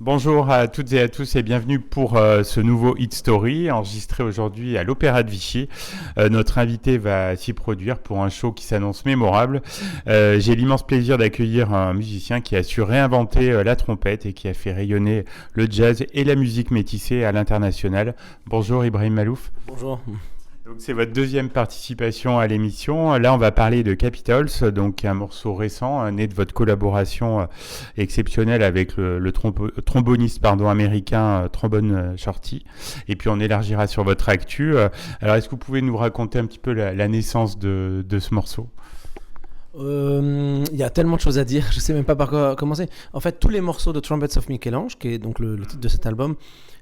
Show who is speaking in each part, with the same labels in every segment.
Speaker 1: Bonjour à toutes et à tous et bienvenue pour ce nouveau Hit Story enregistré aujourd'hui à l'Opéra de Vichy. Notre invité va s'y produire pour un show qui s'annonce mémorable. J'ai l'immense plaisir d'accueillir un musicien qui a su réinventer la trompette et qui a fait rayonner le jazz et la musique métissée à l'international. Bonjour Ibrahim Malouf.
Speaker 2: Bonjour.
Speaker 1: Donc c'est votre deuxième participation à l'émission. Là, on va parler de Capitals, donc un morceau récent né de votre collaboration exceptionnelle avec le tromboniste américain Trombone Shorty. Et puis on élargira sur votre actu. Alors est-ce que vous pouvez nous raconter un petit peu la naissance de ce morceau ?
Speaker 2: Il y a tellement de choses à dire, je sais même pas par quoi commencer. En fait, tous les morceaux de Trumpets of Michel-Ange, qui est donc le titre de cet album,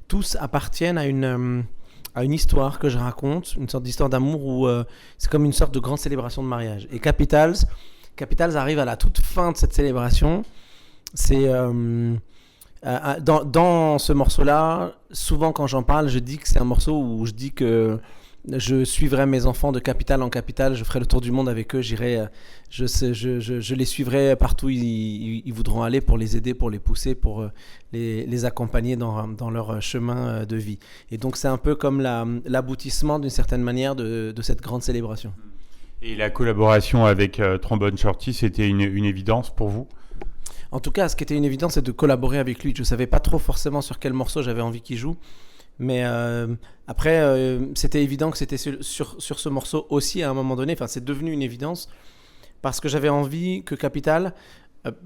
Speaker 2: tous appartiennent à une histoire que je raconte, une sorte d'histoire d'amour où c'est comme une sorte de grande célébration de mariage. Et Capitals arrive à la toute fin de cette célébration. C'est dans ce morceau-là, souvent quand j'en parle, je dis que c'est un morceau où je dis que je suivrai mes enfants de capitale en capitale, je ferai le tour du monde avec eux, je les suivrai partout où ils voudront aller pour les aider, pour les pousser, pour les accompagner dans leur chemin de vie. Et donc c'est un peu comme l'aboutissement d'une certaine manière de cette grande célébration.
Speaker 1: Et la collaboration avec Trombone Shorty, c'était une évidence pour vous ?
Speaker 2: En tout cas, ce qui était une évidence, c'est de collaborer avec lui. Je ne savais pas trop forcément sur quel morceau j'avais envie qu'il joue. Mais après, c'était évident que c'était sur ce morceau aussi à un moment donné. Enfin, c'est devenu une évidence parce que j'avais envie que Capital,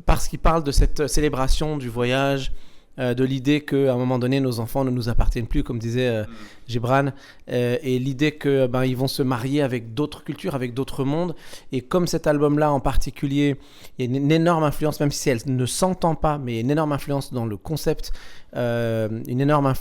Speaker 2: parce qu'il parle de cette célébration du voyage, de l'idée qu'à un moment donné, nos enfants ne nous appartiennent plus, comme disait Gibran, et l'idée que ils vont se marier avec d'autres cultures, avec d'autres mondes. Et comme cet album-là en particulier, il y a une énorme influence, même si elle ne s'entend pas, mais une énorme influence dans le concept, une énorme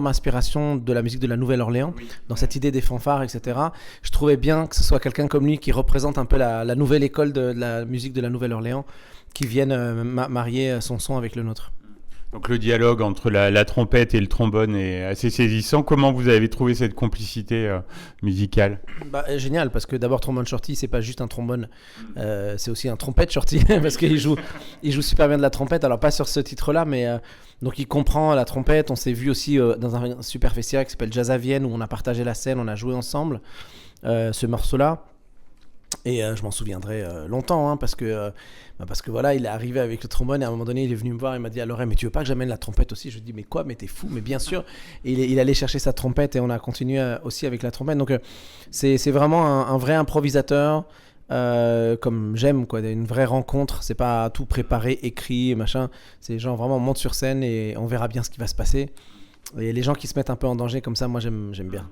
Speaker 2: inspiration de la musique de la Nouvelle-Orléans, dans cette idée des fanfares, etc. Je trouvais bien que ce soit quelqu'un comme lui qui représente un peu la nouvelle école de la musique de la Nouvelle-Orléans, qui viennent marier son son avec le nôtre.
Speaker 1: Donc le dialogue entre la trompette et le trombone est assez saisissant. Comment vous avez trouvé cette complicité musicale ?
Speaker 2: Génial, parce que d'abord Trombone Shorty, c'est pas juste un trombone, c'est aussi un trompette Shorty, parce qu'il joue super bien de la trompette. Alors pas sur ce titre-là, mais donc il comprend la trompette. On s'est vu aussi dans un super festival qui s'appelle Jazz à Vienne, où on a partagé la scène, on a joué ensemble ce morceau-là. Et je m'en souviendrai longtemps, parce que voilà, il est arrivé avec le trombone et à un moment donné il est venu me voir et il m'a dit: alors mais tu veux pas que j'amène la trompette aussi? Je lui ai dit: mais quoi, mais t'es fou? Mais bien sûr. Et il allait chercher sa trompette et on a continué aussi avec la trompette. Donc c'est vraiment un vrai improvisateur, comme j'aime, quoi, une vraie rencontre. C'est pas tout préparé, écrit, machin. C'est genre vraiment on monte sur scène et on verra bien ce qui va se passer. Et les gens qui se mettent un peu en danger comme ça, moi j'aime bien.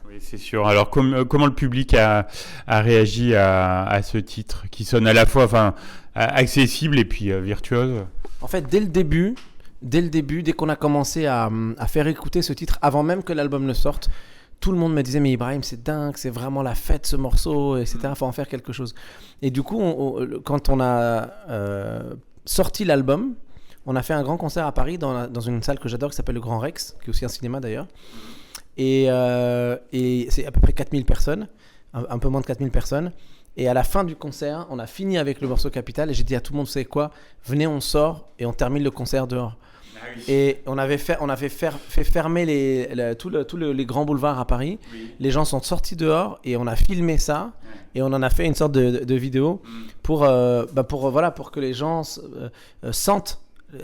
Speaker 1: Oui, c'est sûr. Alors, comment le public a réagi à ce titre qui sonne à la fois accessible et puis virtuose ?
Speaker 2: En fait, dès le début, dès qu'on a commencé à faire écouter ce titre, avant même que l'album ne sorte, tout le monde me disait: mais Ibrahim, c'est dingue, c'est vraiment la fête ce morceau, etc. Il faut en faire quelque chose. Et du coup, quand on a sorti l'album, on a fait un grand concert à Paris dans une salle que j'adore qui s'appelle le Grand Rex, qui est aussi un cinéma d'ailleurs. Et c'est à peu près 4000 personnes, un peu moins de 4000 personnes. Et à la fin du concert, on a fini avec le morceau Capital et j'ai dit à tout le monde: vous savez quoi, venez, on sort et on termine le concert dehors. Et on avait fait fermer tous les grands boulevards à Paris. Les gens sont sortis dehors et on a filmé ça et on en a fait une sorte de vidéo pour que les gens sentent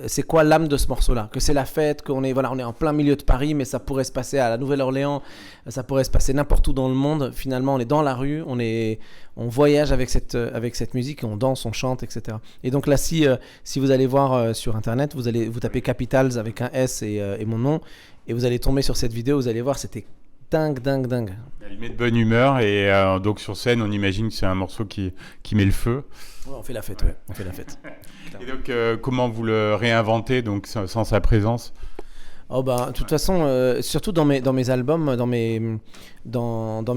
Speaker 2: c'est quoi l'âme de ce morceau-là, que c'est la fête, on est en plein milieu de Paris, mais ça pourrait se passer à la Nouvelle-Orléans, ça pourrait se passer n'importe où dans le monde. Finalement, on est dans la rue, on voyage avec cette musique, on danse, on chante, etc. Et donc là, si vous allez voir sur Internet, vous tapez Capitals avec un S et mon nom, et vous allez tomber sur cette vidéo, vous allez voir, c'était dingue.
Speaker 1: Il met de bonne humeur et donc sur scène, on imagine que c'est un morceau qui met le feu.
Speaker 2: Ouais, on fait la fête, on fait la fête.
Speaker 1: Et donc, comment vous le réinventez donc, sans sa présence ?
Speaker 2: De toute façon, surtout dans mes albums, dans mes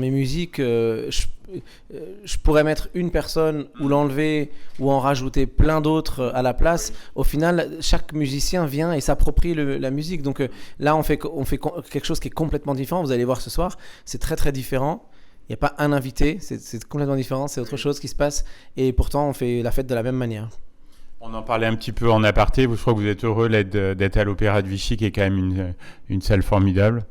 Speaker 2: musiques, je pourrais mettre une personne ou l'enlever ou en rajouter plein d'autres à la place. Au final, chaque musicien vient et s'approprie la musique. Donc là, on fait quelque chose qui est complètement différent. Vous allez voir ce soir, c'est très très différent. Il n'y a pas un invité, c'est complètement différent, c'est autre chose qui se passe. Et pourtant, on fait la fête de la même manière.
Speaker 1: On en parlait un petit peu en aparté. Je crois que vous êtes heureux d'être à l'Opéra de Vichy, qui est quand même une salle formidable.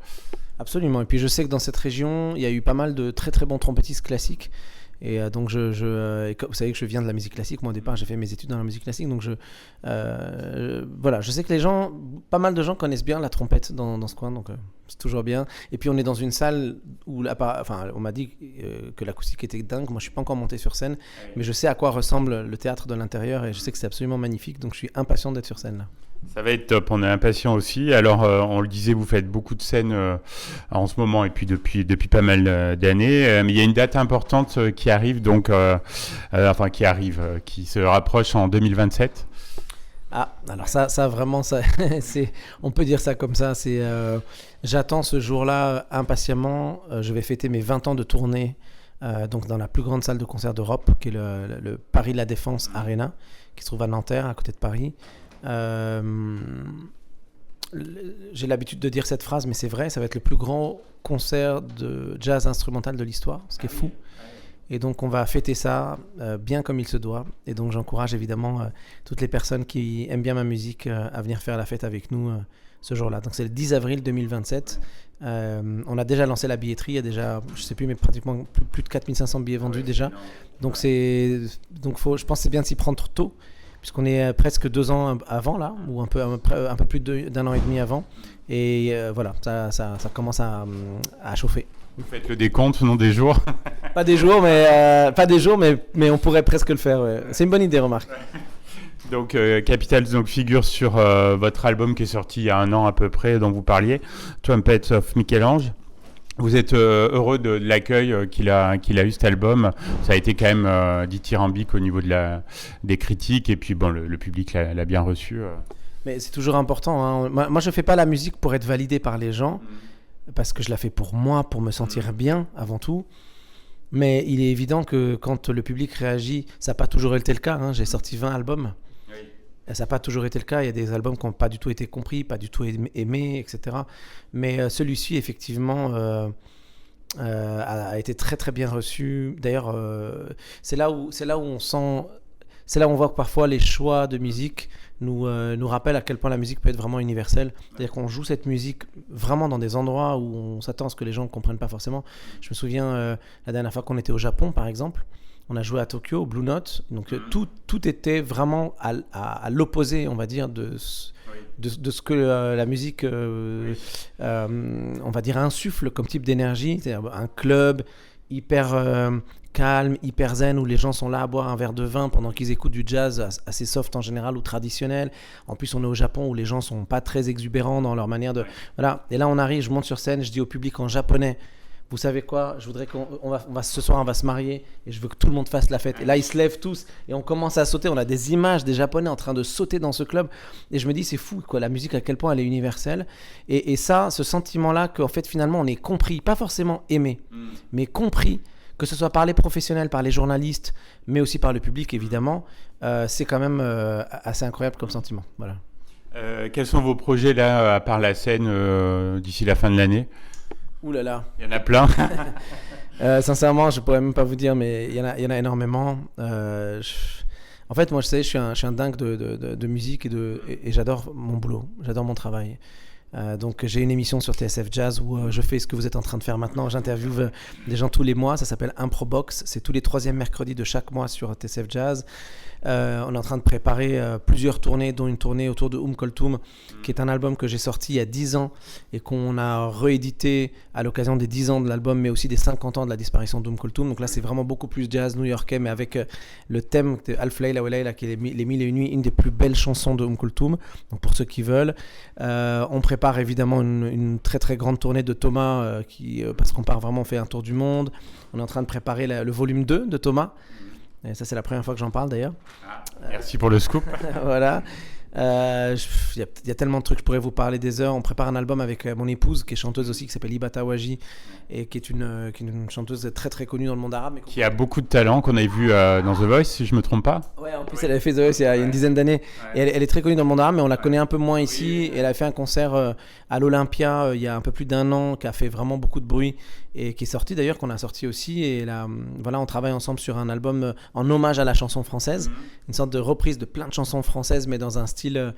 Speaker 2: Absolument. Et puis je sais que dans cette région, il y a eu pas mal de très très bons trompettistes classiques. Et donc, vous savez que je viens de la musique classique. Moi, au départ, j'ai fait mes études dans la musique classique. Donc, voilà, je sais que pas mal de gens connaissent bien la trompette dans ce coin. Donc, c'est toujours bien. Et puis, on est dans une salle où, on m'a dit que l'acoustique était dingue. Moi, je suis pas encore monté sur scène, mais je sais à quoi ressemble le théâtre de l'intérieur. Et je sais que c'est absolument magnifique. Donc, je suis impatient d'être sur scène là.
Speaker 1: Ça va être top, on est impatient aussi. Alors, on le disait, vous faites beaucoup de scènes en ce moment et puis depuis pas mal d'années. Mais il y a une date importante qui arrive, qui se rapproche en 2027.
Speaker 2: Ah, alors ça vraiment, on peut dire ça comme ça. J'attends ce jour-là impatiemment. Je vais fêter mes 20 ans de tournée donc dans la plus grande salle de concert d'Europe, qui est le Paris La Défense Arena, qui se trouve à Nanterre, à côté de Paris. J'ai l'habitude de dire cette phrase, mais c'est vrai, ça va être le plus grand concert de jazz instrumental de l'histoire, ce qui est fou. Et donc on va fêter ça bien comme il se doit. Et donc j'encourage évidemment toutes les personnes qui aiment bien ma musique à venir faire la fête avec nous ce jour-là. Donc c'est le 10 avril 2027. On a déjà lancé la billetterie, il y a déjà, je sais plus, mais pratiquement plus de 4500 billets vendus déjà. Donc je pense que c'est bien de s'y prendre tôt, puisqu'on est presque 2 ans avant là, ou un peu plus d'un an et demi avant. Et voilà, ça commence à chauffer.
Speaker 1: Vous faites le décompte, non des jours?
Speaker 2: Pas des jours, mais on pourrait presque le faire. Ouais. C'est une bonne idée, remarque.
Speaker 1: Donc Capitals figure sur votre album qui est sorti il y a 1 an à peu près, dont vous parliez, Trumpets of Michel-Ange. Vous êtes heureux de l'accueil qu'il a eu cet album. Ça a été quand même dithyrambique au niveau des critiques, et puis bon, le public l'a bien reçu.
Speaker 2: Mais c'est toujours important. Hein. Moi, je fais pas la musique pour être validé par les gens, parce que je la fais pour moi, pour me sentir bien avant tout. Mais il est évident que quand le public réagit, ça n'a pas toujours été le cas. Hein. J'ai sorti 20 albums. Oui. Ça n'a pas toujours été le cas. Il y a des albums qui n'ont pas du tout été compris, pas du tout aimés, etc. Mais celui-ci, effectivement, a été très très bien reçu. D'ailleurs, c'est là où on sent... C'est là où on voit que parfois les choix de musique nous rappellent à quel point la musique peut être vraiment universelle. C'est-à-dire qu'on joue cette musique vraiment dans des endroits où on s'attend à ce que les gens ne comprennent pas forcément. Je me souviens la dernière fois qu'on était au Japon, par exemple, on a joué à Tokyo, au Blue Note. Donc tout était vraiment à l'opposé, on va dire, de ce que la musique, on va dire, insuffle comme type d'énergie. C'est-à-dire un club hyper... calme, hyper zen, où les gens sont là à boire un verre de vin pendant qu'ils écoutent du jazz assez soft en général ou traditionnel. En plus, on est au Japon où les gens sont pas très exubérants dans leur manière de... Voilà. Et là, on arrive, je monte sur scène, je dis au public en japonais, vous savez quoi, je voudrais ce soir, on va se marier et je veux que tout le monde fasse la fête. Et là, ils se lèvent tous et on commence à sauter. On a des images des Japonais en train de sauter dans ce club. Et je me dis, c'est fou, quoi, la musique, à quel point elle est universelle. Et ça, ce sentiment-là, qu'en fait, finalement, on est compris, pas forcément aimé, mais compris, que ce soit par les professionnels, par les journalistes, mais aussi par le public, évidemment, c'est quand même assez incroyable comme sentiment. Voilà.
Speaker 1: Quels sont vos projets, là, à part la scène, d'ici la fin de l'année?
Speaker 2: Ouh là là.
Speaker 1: Il y en a plein.
Speaker 2: Sincèrement, je ne pourrais même pas vous dire, mais il y en a énormément. En fait, moi, je suis un dingue de musique et j'adore mon boulot, j'adore mon travail. Donc j'ai une émission sur TSF Jazz où je fais ce que vous êtes en train de faire maintenant. J'interviewe des gens tous les mois, ça s'appelle Improbox, c'est tous les 3e mercredis de chaque mois sur TSF Jazz. On est en train de préparer plusieurs tournées, dont une tournée autour de Kulthum, qui est un album que j'ai sorti il y a 10 ans et qu'on a réédité à l'occasion des 10 ans de l'album, mais aussi des 50 ans de la disparition Kulthum. Donc là, c'est vraiment beaucoup plus jazz new-yorkais, mais avec le thème de Alf Layla wa Layla, qui est les 1000 et une nuits, une des plus belles chansons de Kulthum. Donc pour ceux qui veulent, on prépare évidemment une très très grande tournée de Thomas, parce qu'on part vraiment, on fait un tour du monde. On est en train de préparer le volume 2 de Thomas. Et ça, c'est la première fois que j'en parle d'ailleurs.
Speaker 1: Merci pour le scoop.
Speaker 2: Voilà. Il y a tellement de trucs, je pourrais vous parler des heures. On prépare un album avec mon épouse, qui est chanteuse aussi, qui s'appelle Ibata Waji, et qui est une chanteuse très très connue dans le monde arabe.
Speaker 1: Qui a beaucoup de talent, qu'on avait vu dans The Voice, si je ne me trompe pas.
Speaker 2: Ouais, en plus elle avait fait The Voice il y a une dizaine d'années. Ouais. Et elle est très connue dans le monde arabe, mais on la connaît un peu moins ici. Et elle a fait un concert à l'Olympia il y a un peu plus d'1 an, qui a fait vraiment beaucoup de bruit. et qui est sorti d'ailleurs, qu'on a sorti aussi. Et là, voilà, on travaille ensemble sur un album en hommage à la chanson française, une sorte de reprise de plein de chansons françaises, mais dans un style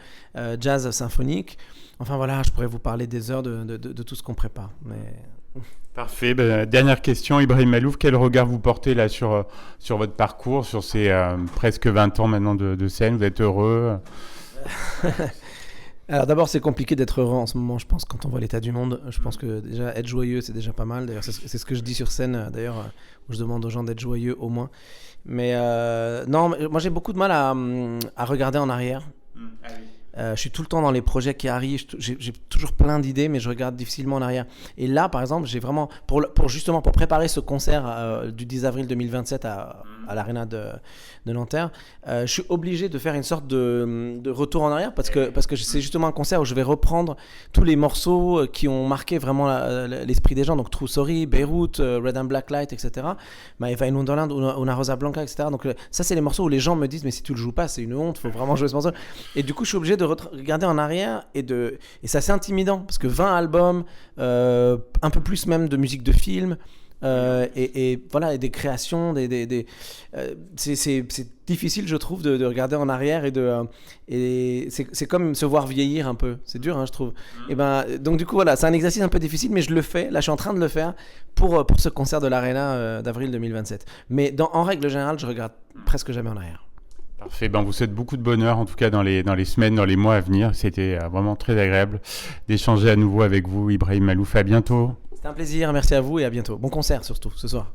Speaker 2: jazz symphonique. Enfin voilà, je pourrais vous parler des heures de tout ce qu'on prépare. Mais...
Speaker 1: Parfait. Dernière question, Ibrahim Malouf, quel regard vous portez là sur votre parcours, sur ces presque 20 ans maintenant de scène? Vous êtes heureux?
Speaker 2: Alors d'abord, c'est compliqué d'être heureux en ce moment, je pense, quand on voit l'état du monde. Je pense que déjà, être joyeux, c'est déjà pas mal. D'ailleurs, c'est ce que je dis sur scène, d'ailleurs, où je demande aux gens d'être joyeux au moins. Mais non, moi j'ai beaucoup de mal à regarder en arrière.
Speaker 1: Ah oui.
Speaker 2: Je suis tout le temps dans les projets qui arrivent, j'ai toujours plein d'idées, mais je regarde difficilement en arrière. Et là, par exemple, j'ai vraiment, justement pour préparer ce concert du 10 avril 2027 à l'Arena de Nanterre, je suis obligé de faire une sorte de retour en arrière parce que c'est justement un concert où je vais reprendre tous les morceaux qui ont marqué vraiment l'esprit des gens, donc True Sorry, Beyrouth, Red and Black Light, etc. My Fine Wonderland, Una Rosa Blanca, etc. Donc ça, c'est les morceaux où les gens me disent mais si tu le joues pas, c'est une honte, faut vraiment jouer ce morceau. Et du coup, je suis obligé de regarder en arrière et c'est assez intimidant parce que 20 albums, un peu plus même de musique de film. Et voilà, et des créations, c'est difficile, je trouve, de regarder en arrière et c'est comme se voir vieillir un peu. C'est dur, hein, je trouve. Et donc du coup, voilà, c'est un exercice un peu difficile, mais je le fais. Là, je suis en train de le faire pour ce concert de l'Arena d'avril 2027. Mais en règle générale, je regarde presque jamais en arrière.
Speaker 1: Parfait, on vous souhaite beaucoup de bonheur, en tout cas dans les semaines, dans les mois à venir. C'était vraiment très agréable d'échanger à nouveau avec vous, Ibrahim Malouf. À bientôt.
Speaker 2: C'était un plaisir, merci à vous et à bientôt. Bon concert surtout ce soir.